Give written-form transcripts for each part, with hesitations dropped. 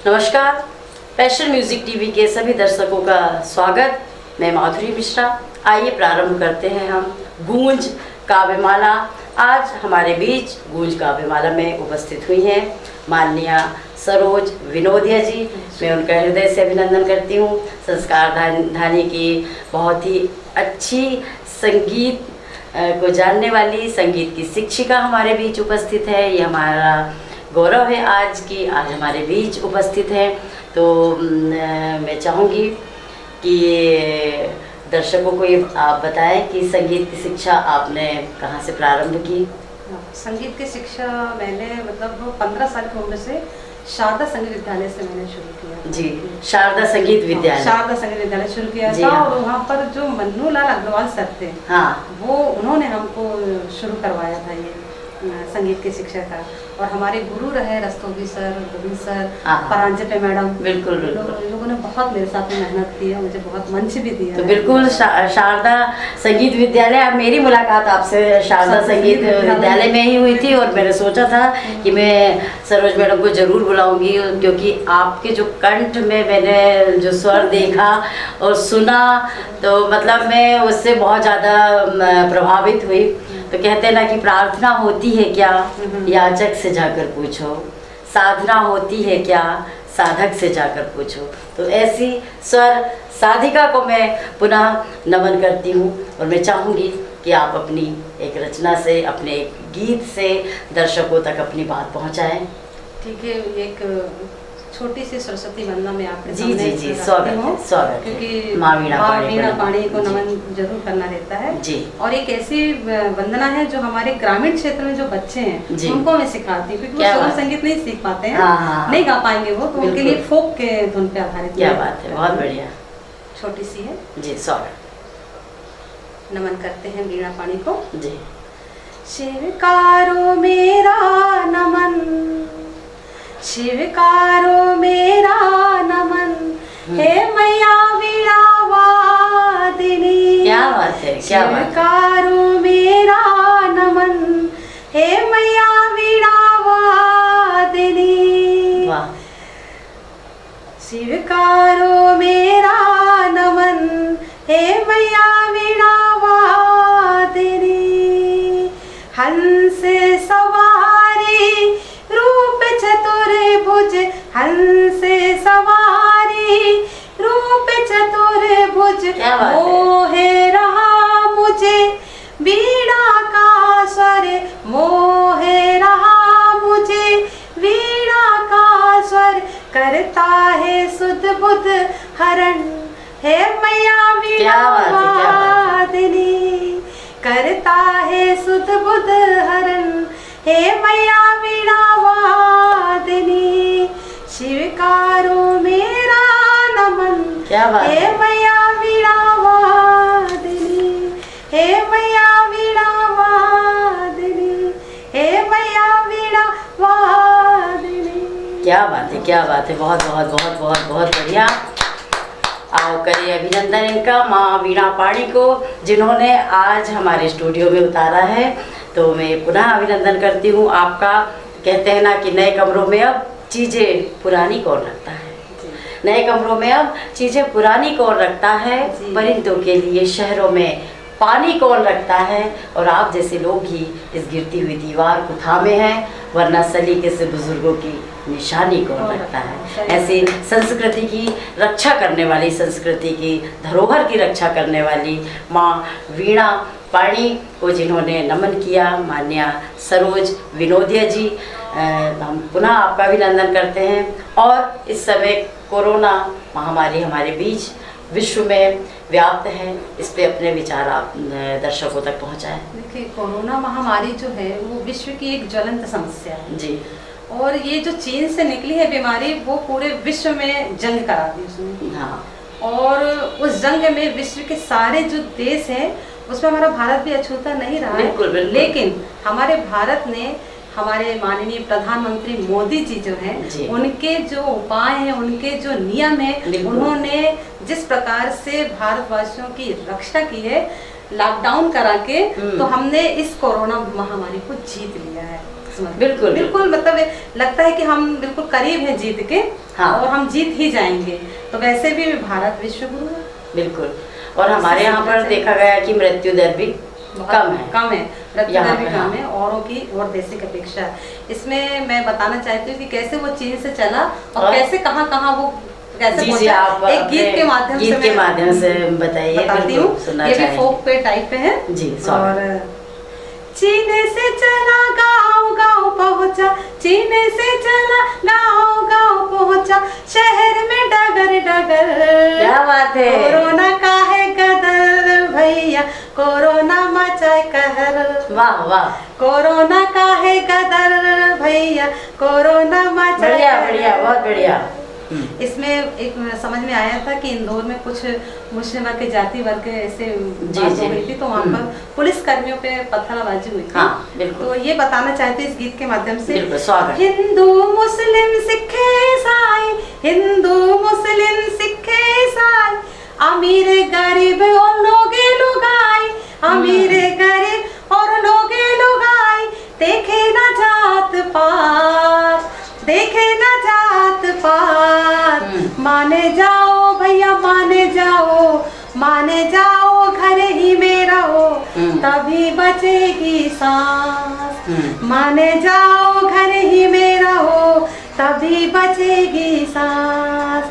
नमस्कार, passion music TV के सभी दर्शकों का स्वागत। मैं माधुरी मिश्रा। आइए प्रारंभ करते हैं हम गूंज काव्यमाला। आज हमारे बीच गूंज काव्यमाला में उपस्थित हुई हैं माननीय सरोज विनोदिया जी। मैं उनका हृदय से अभिनंदन करती हूँ। संस्कार धानी की बहुत ही अच्छी संगीत को जानने वाली संगीत की शिक्षिका हमारे बीच उपस्थित है। ये हमारा गौरव है आज हमारे बीच उपस्थित है। तो मैं चाहूँगी कि दर्शकों को ये आप बताएं कि संगीत की शिक्षा आपने कहाँ से प्रारंभ की? संगीत की शिक्षा मैंने 15 साल की उम्र से शारदा संगीत विद्यालय से मैंने शुरू किया। जी, शारदा संगीत विद्यालय। शारदा संगीत विद्यालय शुरू किया था। हाँ। और वहाँ पर जो मन्नू लाल अग्रवाल सर थे, हाँ, वो उन्होंने हमको शुरू करवाया था ये संगीत की शिक्षा का। और हमारे गुरु रहे Rastogi sir, Govind sir, Paranjpe madam. बिल्कुल लोगों ने बहुत मेरे साथ में मेहनत की है, मुझे बहुत मंच भी दिया। तो बिल्कुल शारदा संगीत विद्यालय। अब मेरी मुलाकात आपसे शारदा संगीत विद्यालय में ही हुई थी और मैंने सोचा था कि मैं सरोज मैडम को ज़रूर बुलाऊंगी, क्योंकि आपके जो कंठ में मैंने जो स्वर देखा और सुना तो मतलब मैं उससे बहुत ज़्यादा प्रभावित हुई। तो कहते हैं ना कि प्रार्थना होती है क्या, याचक से जाकर पूछो, साधना होती है क्या, साधक से जाकर पूछो। तो ऐसी स्वर साधिका को मैं पुनः नमन करती हूँ और मैं चाहूँगी कि आप अपनी एक रचना से, अपने एक गीत से दर्शकों तक अपनी बात पहुँचाएं। ठीक है, एक छोटी सी सरस्वती वंदना में आपके जी सामने जी जी, स्वागत क्योंकि माँ वीणा पाणी को नमन जरूर करना रहता है जी। और एक ऐसी वंदना है जो हमारे ग्रामीण क्षेत्र में जो बच्चे हैं उनको मैं सिखाती हूँ, क्योंकि वो सोलो संगीत नहीं सीख पाते हैं। हाँ। नहीं गा पाएंगे वो, तो उनके लिए फोक के धुन पे आधारित। क्या बात है, बहुत बढ़िया। छोटी सी है जी, स्वागत। नमन करते हैं वीणा पाणी को। जी। शिवकारो मेरा नमन, शिवकारो मेरा नमन, हे मैया वीणा वादिनी। क्या बात है, क्या बात है। शिवकारो मेरा नमन, हे मैया वीणा वादिनी। वाह। शिवकारो मेरा नमन, हे मैया वीणा वादिनी। हंस सवारी रूप चतुर्भुज, हंस सवारी रूप चतुर्भुज, मोहे रहा मुझे वीणा का स्वर, मोहे रहा मुझे वीणा का स्वर, करता है सुध बुध हरण, हे मैया वीणा वादिनी। करता है सुध बुध हरण, हे मैया वीणा वादिनी। शिवकारो मेरा नमन, क्या बात हे मैया वीणा वादिनी, हे मैया वीणा वादिनी, हे मैया वीणा वादिनी। क्या बात है, क्या बात है। बहुत बहुत बहुत बहुत बहुत बढ़िया। आओ करिए अभिनंदन इनका, माँ वीणा पाणी को, जिन्होंने आज हमारे स्टूडियो में उतारा है। तो मैं पुनः अभिनंदन करती हूँ आपका। कहते हैं ना कि नए कमरों में अब चीज़ें पुरानी कौन रखता है, नए कमरों में अब चीज़ें पुरानी कौन रखता है, परिंदों के लिए शहरों में पानी कौन रखता है। और आप जैसे लोग ही इस गिरती हुई दीवार को थामे हैं, वरना सलीके से बुजुर्गों की निशानी कौन रखता है। ऐसी संस्कृति की रक्षा करने वाली, संस्कृति की धरोहर की रक्षा करने वाली माँ वीणा पाणी को जिन्होंने नमन किया, माननीय सरोज विनोदिया जी, हम पुनः आपका अभिनंदन करते हैं। और इस समय कोरोना महामारी हमारे बीच विश्व में व्याप्त है, इस पे अपने विचार आप दर्शकों तक पहुंचाएं। देखिए, कोरोना महामारी जो है वो विश्व की एक ज्वलंत समस्या है जी। और ये जो चीन से निकली है बीमारी, वो पूरे विश्व में जंग करा दी उसने। हाँ। और उस जंग में विश्व के सारे जो देश हैं उसमें हमारा भारत भी अछूता नहीं रहा है। बिल्कुल, बिल्कुल। लेकिन हमारे भारत ने, हमारे माननीय प्रधानमंत्री मोदी जी जो हैं, उनके जो उपाय हैं, उनके जो नियम हैं, उन्होंने जिस प्रकार से भारतवासियों की रक्षा की है लॉकडाउन करा के, तो हमने इस कोरोना महामारी को जीत लिया है। बिल्कुल बिल्कुल, मतलब लगता है कि हम बिल्कुल करीब हैं जीत के। हाँ। और हम जीत ही जाएंगे। तो वैसे भी भारत विश्व गुरु है। बिल्कुल। और हमारे यहाँ पर देखा गया है कि मृत्यु दर भी कम है। मृत्यु दर भी कम है औरों की और देश की अपेक्षा। इसमें मैं बताना चाहती हूँ कि कैसे वो चीन से चला और कैसे कहाँ कहाँ वो कैसे पहुंचा। एक गीत के माध्यम से बताइए। बताती हूँ। ये भी फोक पे टाइप पे है जी। और चीन से चला गाँव गाँव पहुँचा, चीन से चला गाँव गाँव पहुँचा, शहर में डगर डगर। क्या बात है। कोरोना का है गदर भैया, कोरोना मचाए कहर। वाह वाह। कोरोना का है गदर भैया, कोरोना मचाए। बढ़िया बढ़िया, बहुत बढ़िया। इसमें एक समझ में आया था कि इंदौर में कुछ मुस्लिम वर्ग के जाति वर्ग के ऐसे बात हो गई थी, तो वहाँ पर पुलिस कर्मियों पे पत्थरबाजी हुई थी। हाँ, बिल्कुल। तो ये बताना चाहते हैं इस गीत के माध्यम से। बिल्कुल, स्वागत। हिंदू मुस्लिम सिख ईसाई, हिंदू मुस्लिम सिख ईसाई, अमीर गरीब और लोगे लुगाई, अमीर गरीब और लोगे लुगाई, देखे ना जात पात, देखे ना जात पात। माने जाओ भैया माने जाओ, माने जाओ घर ही में रहो, तभी बचेगी सांस। माने जाओ घर ही में रहो, तभी बचेगी सांस।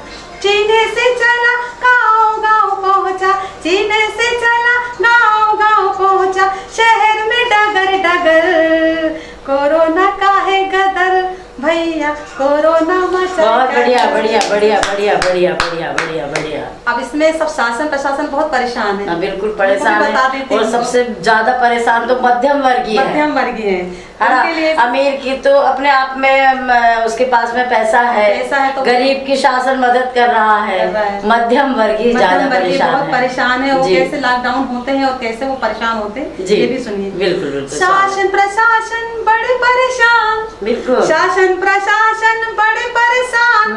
चीन से चला गाँव गाँव पहुँचा, चीन से चला गाँव गाँव पहुँचा, शहर में डगर डगर। कोरोना का है गदर भैया, कोरोना मचा। बहुत बढ़िया बढ़िया बढ़िया बढ़िया बढ़िया बढ़िया बढ़िया बढ़िया। अब इसमें सब शासन प्रशासन बहुत परेशान है। बिल्कुल परेशान है। और सबसे ज्यादा परेशान तो मध्यम वर्गीय है। मध्यम वर्गीय है। अमीर की तो अपने आप में उसके पास में पैसा है तो गरीब की शासन मदद कर रहा है। मध्यम वर्गीय ज्यादा बहुत परेशान है। वो कैसे लॉकडाउन होते हैं और कैसे वो परेशान होते हैं, ये भी सुनिए। बिल्कुल बिल्कुल। शासन प्रशासन बड़े परेशान, बिल्कुल। शासन प्रशासन बड़े परेशान,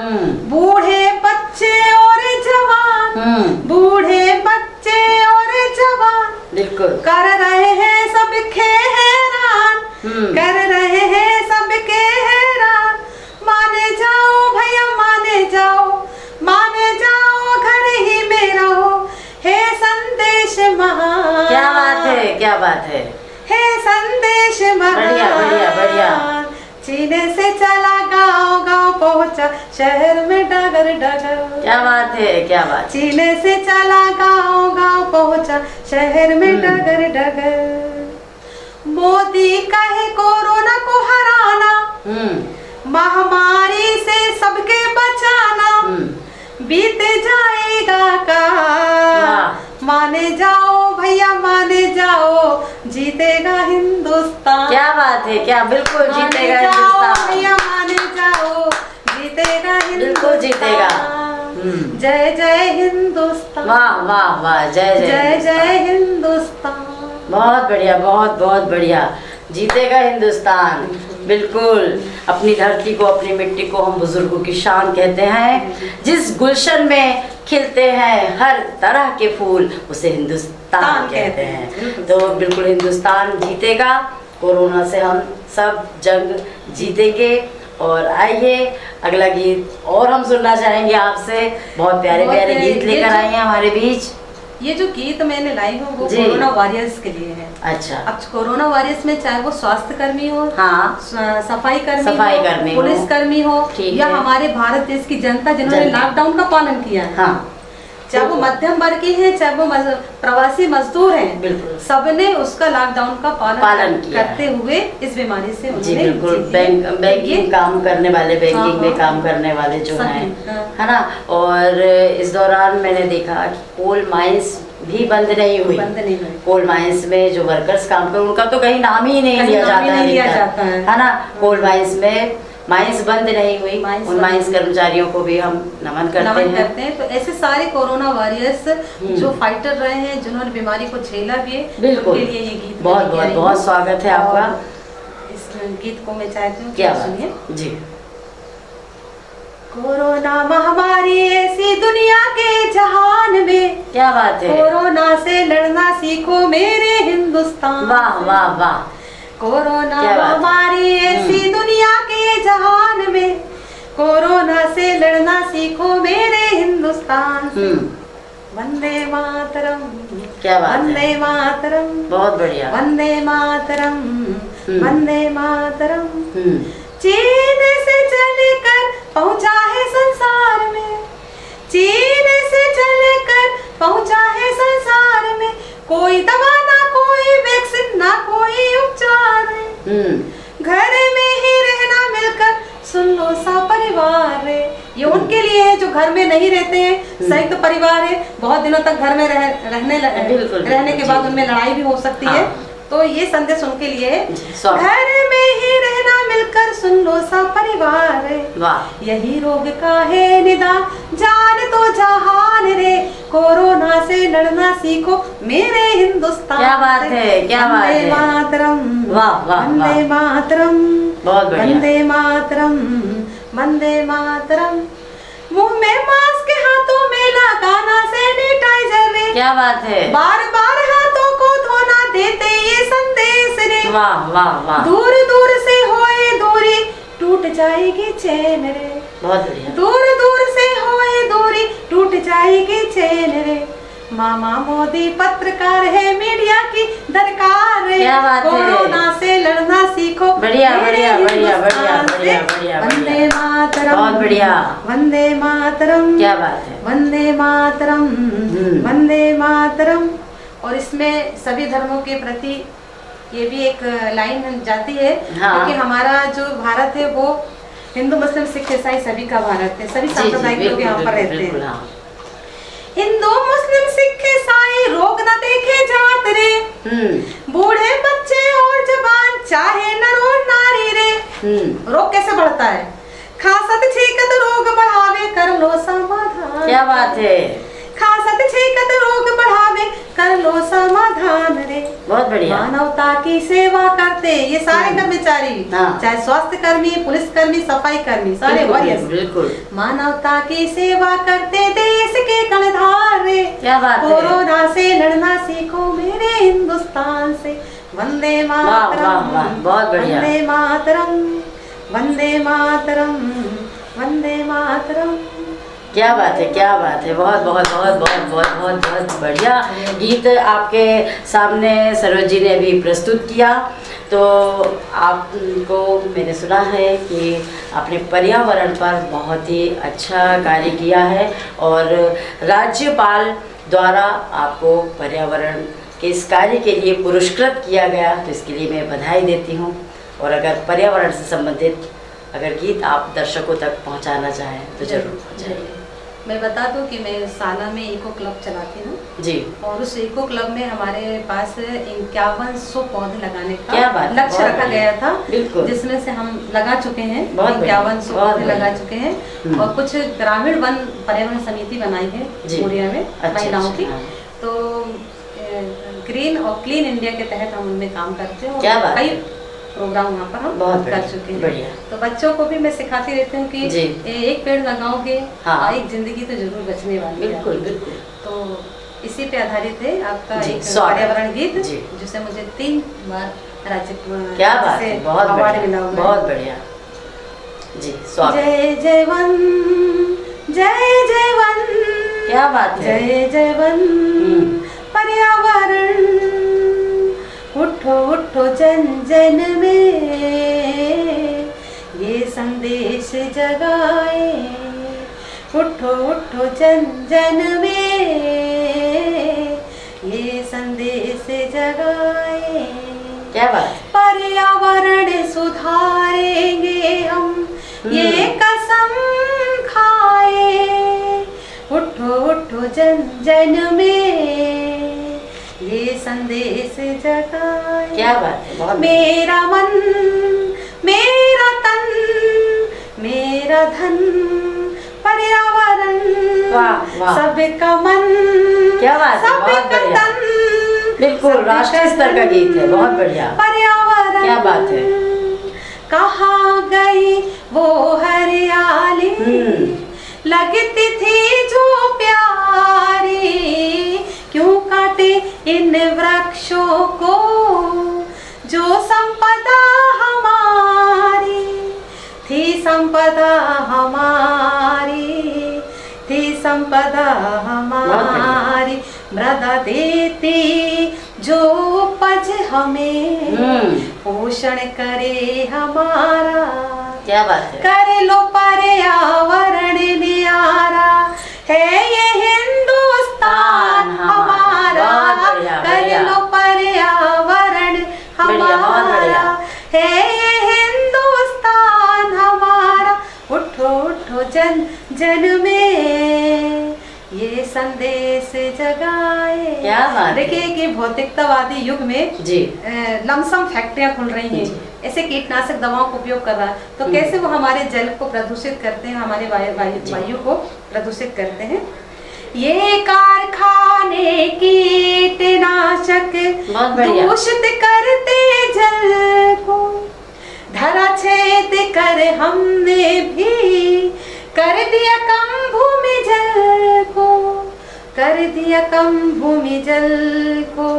बूढ़े बच्चे और जवान, बूढ़े बच्चे और जवान, बिल्कुल कर रहे हैं सबके हैरान, कर रहे हैं सबके हैरान। माने जाओ भैया माने जाओ, माने जाओ घर ही में रहो, है संदेश महान। क्या बात है, क्या बात है संदेश महान। बढ़िया बढ़िया बढ़िया। चीन से चला गाँव गाँव पहुँचा, शहर में डगर डगर। क्या बात है, क्या बात। चीन से चला गाँव गाँव पहुँचा, शहर में डगर डगर। मोदी कहे कोरोना को हराना, महामारी से सबके बचाना, बीत जाएगा का। माने जाओ भैया माने जाओ, जीतेगा हिंदुस्तान। क्या बात है, क्या बिल्कुल जीतेगा हिंदुस्तान। भैया माने जाओ, जीतेगा हिंदुस्तान। बिल्कुल जीतेगा। जय जय हिंदुस्तान। वाह वाह वाह, जय जय जय हिंदुस्तान। बहुत बढ़िया, बहुत बहुत बढ़िया। जीतेगा हिंदुस्तान। बिल्कुल। अपनी धरती को, अपनी मिट्टी को हम बुजुर्गों की शान कहते हैं। जिस गुलशन में खिलते हैं हर तरह के फूल, उसे हिंदुस्तान कहते हैं। तो बिल्कुल हिंदुस्तान जीतेगा। कोरोना से हम सब जंग जीतेंगे। और आइए अगला गीत और हम सुनना चाहेंगे आपसे। बहुत प्यारे प्यारे गीत लेकर आए हैं हमारे बीच। ये जो गीत मैंने लाई हूँ वो कोरोना वॉरियर्स के लिए है। अच्छा। अब कोरोना वॉरियर्स में चाहे वो स्वास्थ्य कर्मी हो, हाँ, सफाई कर्मी हो, पुलिस कर्मी हो, या हमारे भारत देश की जनता जिन्होंने लॉकडाउन का पालन किया है, हाँ, चाहे वो मध्यम वर्ग के हैं, चाहे वो प्रवासी मजदूर हैं, बिल्कुल सबने उसका लॉकडाउन का पालन करते हुए इस बीमारी से उन्होंने बिल्कुल बैंकिंग काम करने वाले, बैंकिंग में काम करने वाले जो हैं, है ना। और इस दौरान मैंने देखा कि कोल माइंस भी बंद नहीं हुई। कोल माइंस में जो वर्कर्स काम कर उनका तो कहीं नाम ही नहीं लिया जाता है ना। कोल माइंस में माइंस बंद नहीं हुई। उन माइंस कर्मचारियों को भी हम नमन करते हैं। तो ऐसे सारे कोरोना वॉरियर्स जो फाइटर रहे हैं, जिन्होंने बीमारी को झेला भी है, बिल्कुल, उनके लिए ये गीत बहुत बहुत बहुत स्वागत है आपका। इस गीत को मैं चाहती हूँ क्या सुनिए जी। कोरोना महामारी ऐसी दुनिया के जहान में, क्या बात है, कोरोना से लड़ना सीखो मेरे हिंदुस्तान। वाह वाह वाह। कोरोना महामारी ऐसी दुनिया के जहान में, कोरोना से लड़ना सीखो मेरे हिंदुस्तान से। वंदे मातरम, क्या बात है, वंदे मातरम, बहुत बढ़िया, वंदे मातरम, वंदे मातरम। चीन से चलकर पहुंचा है संसार में, चीन से चलकर पहुंचा है संसार में, कोई दवा ना कोई वैक्सीन ना कोई उपचार है। घर में ही रहना मिलकर सुन लो सा परिवार रे। ये उनके लिए है जो घर में नहीं रहते हैं, संयुक्त तो परिवार है, बहुत दिनों तक घर में रहने के बाद उनमें लड़ाई भी हो सकती है, तो ये संदेश उनके लिए है। घर में ही रहना मिलकर सुन लो सा परिवार रे, यही रोग का है निदान जान तो जहान रे, कोरोना से लड़ना सीखो मेरे हिंदुस्तान। क्या बात है, क्या बात है, वंदे मातरम, वंदे मातरम, बहुत बढ़िया, वंदे मातरम, वंदे मातरम। मुंह में मास्क, हाथों में लगाना सैनिटाइजर रे, क्या बात है, बार बार हाथों को धोना देते ये संदेश रे। वाह वाह वाह, दूर दूर से होए दूरी टूट जाएगी चैन रे, बहुत बढ़िया, दूर दूर से होए दूरी टूट जाएगी चैन रे। मामा मोदी पत्रकार है, मीडिया की दरकार है, क्या बात है, कोरोना से लड़ना सीखो बढ़िया बढ़िया बढ़िया बढ़िया बढ़िया बढ़िया, वंदे मातरम, बहुत बढ़िया, वंदे मातरम, क्या बात है, वंदे मातरम, वंदे मातरम। और इसमें सभी धर्मों के प्रति ये भी एक लाइन जाती है, क्योंकि हमारा जो भारत है वो हिंदू मुस्लिम सिख ईसाई सभी का भारत है, सभी सांप्रदायिक लोग यहाँ पर रहते हैं। हिंदू मुस्लिम सिख ईसाई रोग न देखे जात रे, बूढ़े बच्चे और जवान चाहे नर और नारी रे। रोग कैसे बढ़ता है, खांसत छींकत रोग बढ़ावे कर लो समाधान। क्या बात है, खांसत छींकत रोग बढ़ावे कर लो समाधान रे, बहुत बढ़िया, मानवता की सेवा करते ये सारे कर्मचारी, चाहे स्वास्थ्य कर्मी, पुलिस कर्मी, सफाई कर्मी, सारे वॉरियर्स, बिल्कुल मानवता की सेवा करते देश के कर्णधार रे। क्या बात है, कोरोना से लड़ना सीखो मेरे हिंदुस्तान से। वंदे मातरम, बहुत बढ़िया, वंदे मातरम, वंदे मातरम, वंदे मातरम। क्या बात है, क्या बात है, बहुत बहुत बहुत बहुत बहुत बहुत बहुत बढ़िया गीत आपके सामने सरोज जी ने भी प्रस्तुत किया। तो आपको मैंने सुना है कि आपने पर्यावरण पर बहुत ही अच्छा कार्य किया है और राज्यपाल द्वारा आपको पर्यावरण के इस कार्य के लिए पुरस्कृत किया गया, तो इसके लिए मैं बधाई देती हूँ। और अगर पर्यावरण से संबंधित अगर गीत आप दर्शकों तक पहुँचाना चाहें तो जरूर पहुँचाइए। मैं बता दूं कि मैं साला में इको क्लब चलाती हूँ जी, और उस इको क्लब में हमारे पास 5100 पौधे लगाने का लक्ष्य रखा गया था, जिसमें से हम लगा चुके हैं 5100 पौधे लगा चुके हैं। और कुछ ग्रामीण वन पर्यावरण समिति बनाई है मोरिया में महिलाओं की, तो ग्रीन और क्लीन इंडिया के तहत हम उनमें काम करते हैं। क्या कई प्रोग्राम वहाँ पर हम कर चुके हैं। तो बच्चों को भी मैं सिखाती रहती हूँ कि एक पेड़ लगाओगे एक जिंदगी तो जरूर बचने वाली है। बिल्कुल बिल्कुल। तो इसी पे आधारित है आपका एक पर्यावरण गीत, जिसे मुझे 3 बार राज्य से अवार्ड मिला हुआ है। बहुत बढ़िया जी। जय जय वन, जय जय वन, क्या बात है, जय जय वन पर्यावरण, उठो उठो जन जन में ये संदेश जगाए, उठो उठो जन जन में ये संदेश जगाए। क्या बात, पर्यावरण सुधारेंगे हम ये कसम खाए, उठो उठो जन जन में ये संदेश जगाए। क्या बात है, मेरा मन मेरा तन मेरा धन पर्यावरण, सबका मन, क्या बात है, सबका तन, बिल्कुल राष्ट्रीय स्तर का गीत है, बहुत बढ़िया। पर्यावरण, क्या बात है, कहाँ गई वो हरियाली लगती थी जो प्यारी, क्यों काटे इन वृक्षों को जो संपदा हमारी थी, संपदा हमारी, थी संपदा हमारी, मृदा देती जो उपज हमें, पोषण करे हमारा। क्या बात है। कर लो पर्यावरण न्यारा, है ये हिंदुस्तान हमारा। कर लो पर्यावरण हमारा, है ये हिंदुस्तान हमारा। उठो उठो जन जन में ये संदेश जगाए। क्या बात। देखिए कि भौतिकतावादी युग में जी लमसम फैक्ट्रियां खुल रही हैं, ऐसे कीटनाशक दवाओं का उपयोग कर रहा है, तो कैसे वो हमारे जल को प्रदूषित करते हैं, हमारे वायु को प्रदूषित करते हैं। ये कारखाने कीटनाशक दूषित करते जल को, धरा छेद कर हमने भी कर दिया कम भूमि जल को, कर दिया कम भूमि जल को,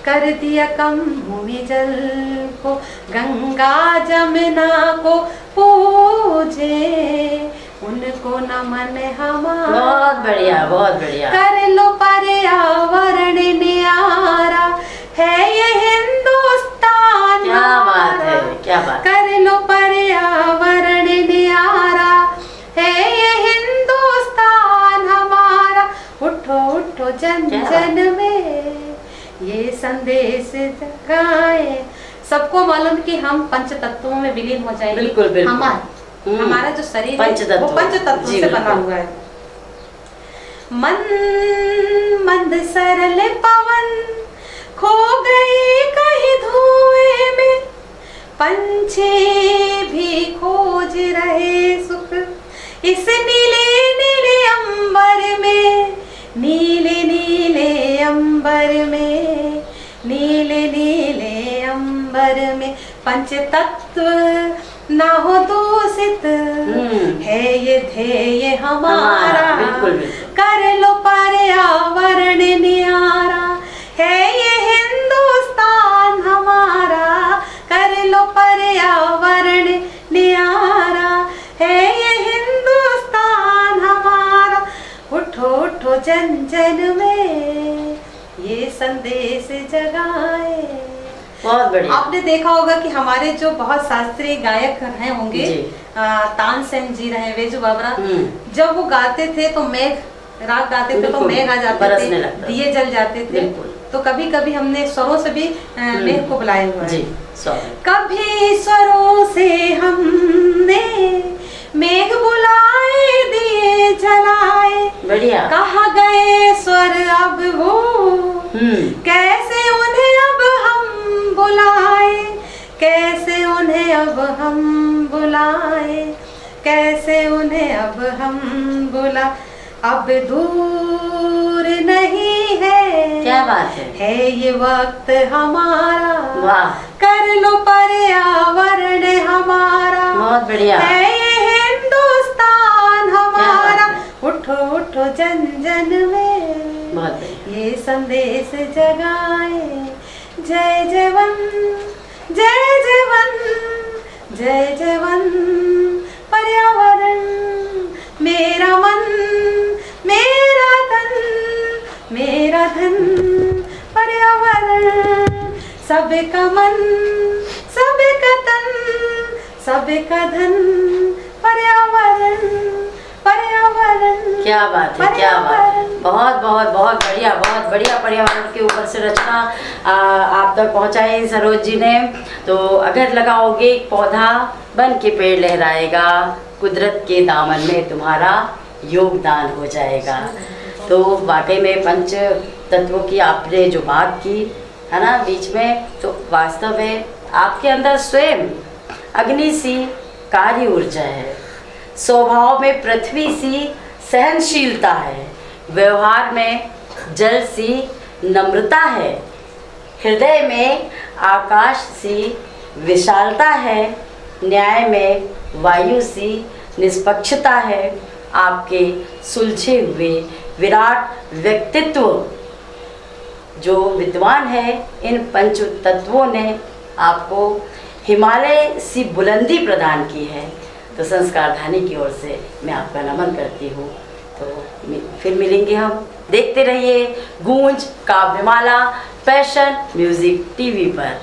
कर दिया कम भूमि जल को। गंगा जमुना को पूजे, उनको नमन हमारा। बहुत बढ़िया बहुत बढ़िया। कर लो पर्यावरण न्यारा, है ये हिंदुस्तान। क्या बात है, क्या बात। कर लो पर्यावरण न्यारा, है ये हिंदुस्तान हमारा। उठो उठो जन जन में ये संदेश जगाए। सबको मालूम कि हम पंच तत्वों में विलीन हो जाएंगे। बिल्कुल बिल्कुल। हमारा जो शरीर है वो पंच तत्वों से बना हुआ है। मन मंद सरल पवन खो गए कहीं धुएं में, पंछी भी खोज रहे सुख इस नीले नीले अंबर में, नीले नीले अंबर में, नीले नीले अंबर में। पंच तत्व ना हो दूषित, है ये ध्येय हमारा। बिल्कुल। कर लो पर्यावरण न्यारा, है ये हिंदुस्तान हमारा। कर लो पर्यावरण न्यारा, है ये हिंदुस्तान हमारा। उठो उठो जन जन में ये संदेश जगाए। बहुत बढ़िया। आपने देखा होगा कि हमारे जो बहुत शास्त्रीय गायक रहे होंगे, तानसेन जी रहे, वेजू बाबरा, जब वो गाते थे तो मेघ राग गाते थे तो मेघ आ जाते थे, दिए जल जाते थे। तो कभी कभी हमने स्वरों से भी मेघ को बुलाया हुआ है। कभी स्वरों से हमने मेघ बुलाए, दिए जलाए। बढ़िया। कहाँ गए स्वर अब वो, कैसे उन्हें अब हम बुलाए, कैसे उन्हें अब हम बुलाए, कैसे उन्हें अब हम बुला। अब दूर नहीं है, क्या बात है ये वक्त हमारा। वाह। कर लो पर्यावरण हमारा। बहुत बढ़िया। है ये हिंदुस्तान हमारा। उठो उठो जन जन में बहुत ये संदेश जगाए। जय जवन जय जवन जय जवन, पर्यावरण मेरा मन मेरा तन मेरा धन। पर्यावरण सबका मन सबका तन सबका धन। पर्यावरण पर्यावरण। क्या बात है, क्या बात है। बहुत बहुत बहुत बढ़िया, बहुत बढ़िया पर्यावरण के ऊपर से रचना आप तक पहुंचाई सरोज जी ने। तो अगर लगाओगे एक पौधा बन के पेड़ लहराएगा, कुदरत के दामन में तुम्हारा योगदान हो जाएगा। तो वाकई में पंच तत्वों की आपने जो बात की है ना बीच में, तो वास्तव में आपके अंदर स्वयं अग्नि सी कार्य ऊर्जा है, स्वभाव में पृथ्वी सी सहनशीलता है, व्यवहार में जल सी नम्रता है, हृदय में आकाश सी विशालता है, न्याय में वायु सी निष्पक्षता है। आपके सुलझे हुए विराट व्यक्तित्व जो विद्वान है, इन पंच तत्वों ने आपको हिमालय सी बुलंदी प्रदान की है। तो संस्कार धानी की ओर से मैं आपका नमन करती हूँ। तो फिर मिलेंगे हम। देखते रहिए गूंज काव्यमाला फैशन म्यूजिक टीवी पर।